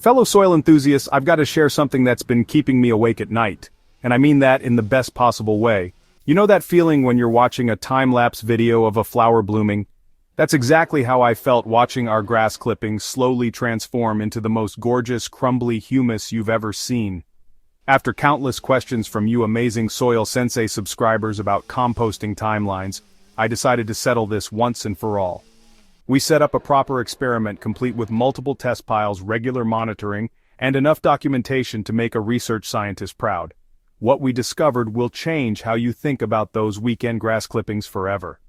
Fellow soil enthusiasts, I've got to share something that's been keeping me awake at night. And I mean that in the best possible way. You know that feeling when you're watching a time-lapse video of a flower blooming? That's exactly how I felt watching our grass clippings slowly transform into the most gorgeous, crumbly humus you've ever seen. After countless questions from you amazing Soil Sensei subscribers about composting timelines, I decided to settle this once and for all. We set up a proper experiment complete with multiple test piles, regular monitoring, and enough documentation to make a research scientist proud. What we discovered will change how you think about those weekend grass clippings forever.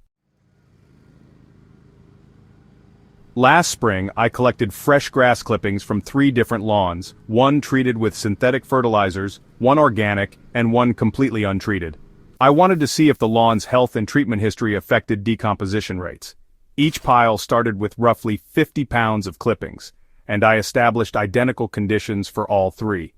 Last spring, I collected fresh grass clippings from 3 different lawns, one treated with synthetic fertilizers, one organic, and one completely untreated. I wanted to see if the lawn's health and treatment history affected decomposition rates. Each pile started with roughly 50 pounds of clippings, and I established identical conditions for all 3.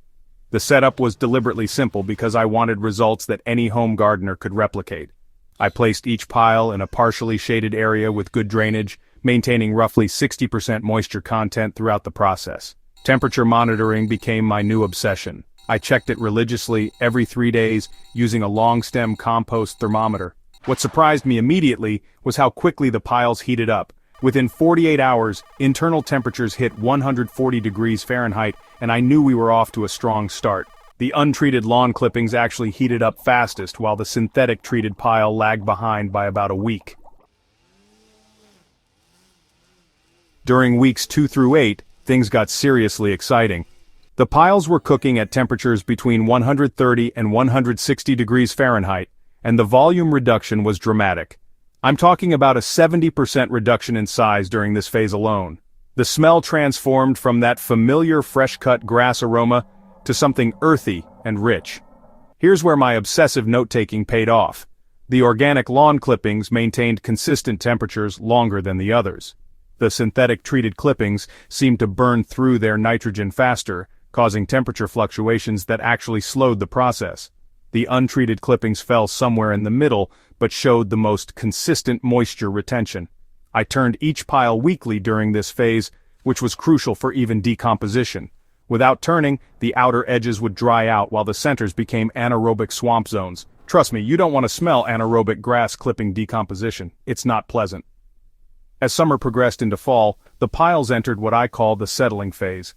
The setup was deliberately simple because I wanted results that any home gardener could replicate. I placed each pile in a partially shaded area with good drainage, maintaining roughly 60% moisture content throughout the process. Temperature monitoring became my new obsession. I checked it religiously every 3 days using a long-stem compost thermometer. What surprised me immediately was how quickly the piles heated up. Within 48 hours, internal temperatures hit 140 degrees Fahrenheit, and I knew we were off to a strong start. The untreated lawn clippings actually heated up fastest, while the synthetic treated pile lagged behind by about a week. During weeks 2 through 8, things got seriously exciting. The piles were cooking at temperatures between 130 and 160 degrees Fahrenheit, and the volume reduction was dramatic. I'm talking about a 70% reduction in size during this phase alone. The smell transformed from that familiar fresh-cut grass aroma to something earthy and rich. Here's where my obsessive note-taking paid off. The organic lawn clippings maintained consistent temperatures longer than the others. The synthetic treated clippings seemed to burn through their nitrogen faster, causing temperature fluctuations that actually slowed the process. The untreated clippings fell somewhere in the middle, but showed the most consistent moisture retention. I turned each pile weekly during this phase, which was crucial for even decomposition. Without turning, the outer edges would dry out while the centers became anaerobic swamp zones. Trust me, you don't want to smell anaerobic grass clipping decomposition. It's not pleasant. As summer progressed into fall, the piles entered what I call the settling phase.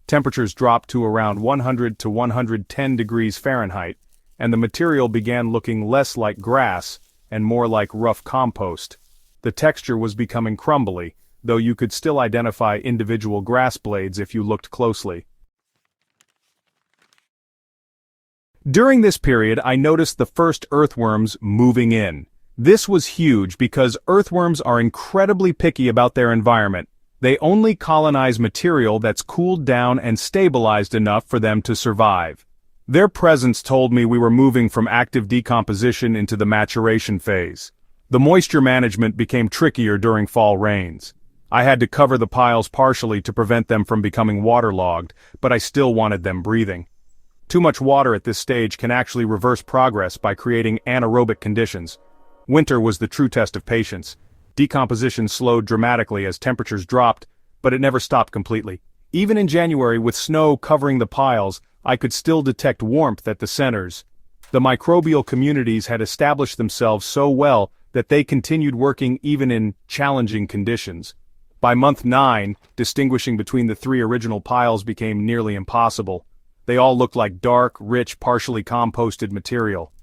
Temperatures dropped to around 100 to 110 degrees Fahrenheit, and the material began looking less like grass and more like rough compost. The texture was becoming crumbly, though you could still identify individual grass blades if you looked closely. During this period, I noticed the first earthworms moving in. This was huge because earthworms are incredibly picky about their environment. They only colonize material that's cooled down and stabilized enough for them to survive. Their presence told me we were moving from active decomposition into the maturation phase. The moisture management became trickier during fall rains. I had to cover the piles partially to prevent them from becoming waterlogged, but I still wanted them breathing. Too much water at this stage can actually reverse progress by creating anaerobic conditions. Winter was the true test of patience. Decomposition slowed dramatically as temperatures dropped, but it never stopped completely. Even in January, with snow covering the piles, I could still detect warmth at the centers. The microbial communities had established themselves so well that they continued working even in challenging conditions. By month 9, distinguishing between the 3 original piles became nearly impossible. They all looked like dark, rich, partially composted material.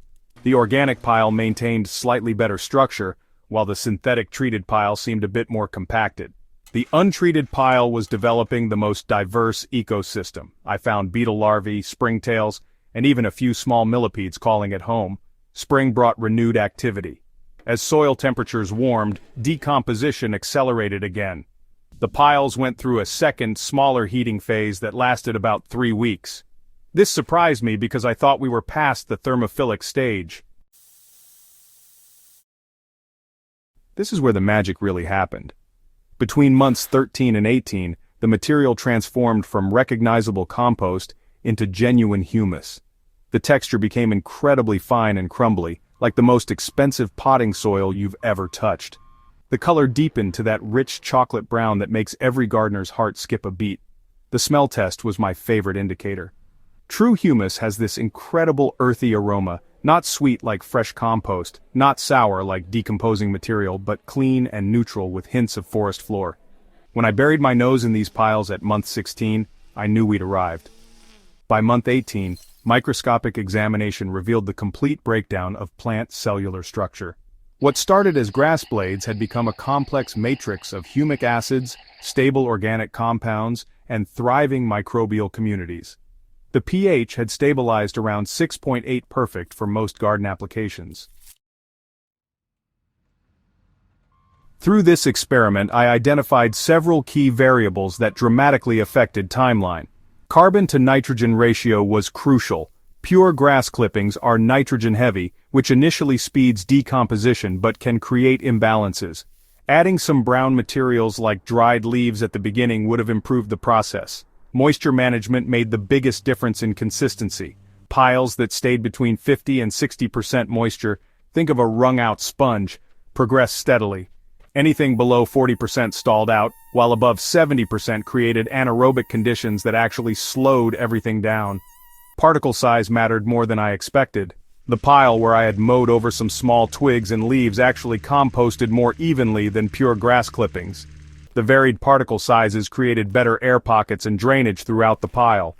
The organic pile maintained slightly better structure, while the synthetic treated pile seemed a bit more compacted. The untreated pile was developing the most diverse ecosystem. I found beetle larvae, springtails, and even a few small millipedes calling it home. Spring brought renewed activity. As soil temperatures warmed, decomposition accelerated again. The piles went through a second, smaller heating phase that lasted about 3 weeks. This surprised me because I thought we were past the thermophilic stage. This is where the magic really happened. Between months 13 and 18, the material transformed from recognizable compost into genuine humus. The texture became incredibly fine and crumbly, like the most expensive potting soil you've ever touched. The color deepened to that rich chocolate brown that makes every gardener's heart skip a beat. The smell test was my favorite indicator. True humus has this incredible earthy aroma, not sweet like fresh compost, not sour like decomposing material, but clean and neutral with hints of forest floor. When I buried my nose in these piles at month 16, I knew we'd arrived. By month 18, microscopic examination revealed the complete breakdown of plant cellular structure. What started as grass blades had become a complex matrix of humic acids, stable organic compounds, and thriving microbial communities. The pH had stabilized around 6.8 perfect for most garden applications. Through this experiment, I identified several key variables that dramatically affected timeline. Carbon to nitrogen ratio was crucial. Pure grass clippings are nitrogen-heavy, which initially speeds decomposition but can create imbalances. Adding some brown materials like dried leaves at the beginning would have improved the process. Moisture management made the biggest difference in consistency. Piles that stayed between 50 and 60% moisture, think of a wrung-out sponge, progressed steadily. Anything below 40% stalled out, while above 70% created anaerobic conditions that actually slowed everything down. Particle size mattered more than I expected. The pile where I had mowed over some small twigs and leaves actually composted more evenly than pure grass clippings. The varied particle sizes created better air pockets and drainage throughout the pile.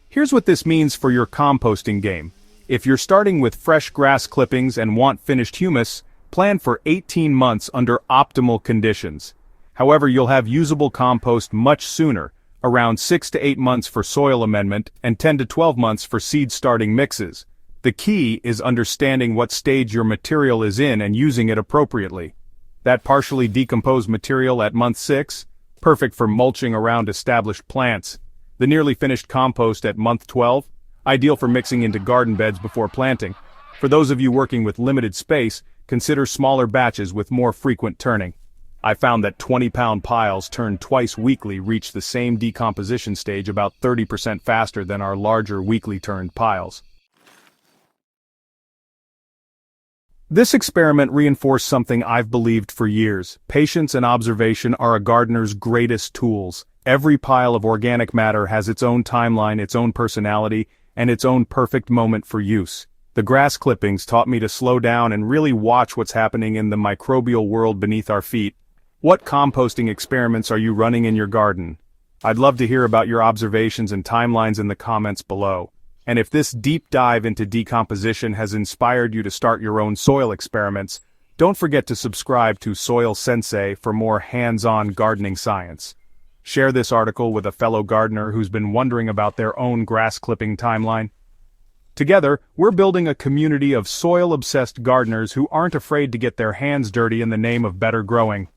Here's what this means for your composting game. If you're starting with fresh grass clippings and want finished humus, plan for 18 months under optimal conditions. However, you'll have usable compost much sooner, around 6 to 8 months for soil amendment and 10 to 12 months for seed starting mixes. The key is understanding what stage your material is in and using it appropriately. That partially decomposed material at month 6, perfect for mulching around established plants. The nearly finished compost at month 12, ideal for mixing into garden beds before planting. For those of you working with limited space, consider smaller batches with more frequent turning. I found that 20-pound piles turned twice weekly reach the same decomposition stage about 30% faster than our larger weekly turned piles. This experiment reinforced something I've believed for years. Patience and observation are a gardener's greatest tools. Every pile of organic matter has its own timeline, its own personality, and its own perfect moment for use. The grass clippings taught me to slow down and really watch what's happening in the microbial world beneath our feet. What composting experiments are you running in your garden? I'd love to hear about your observations and timelines in the comments below. And if this deep dive into decomposition has inspired you to start your own soil experiments, don't forget to subscribe to Soil Sensei for more hands-on gardening science. Share this article with a fellow gardener who's been wondering about their own grass clipping timeline. Together, we're building a community of soil-obsessed gardeners who aren't afraid to get their hands dirty in the name of better growing.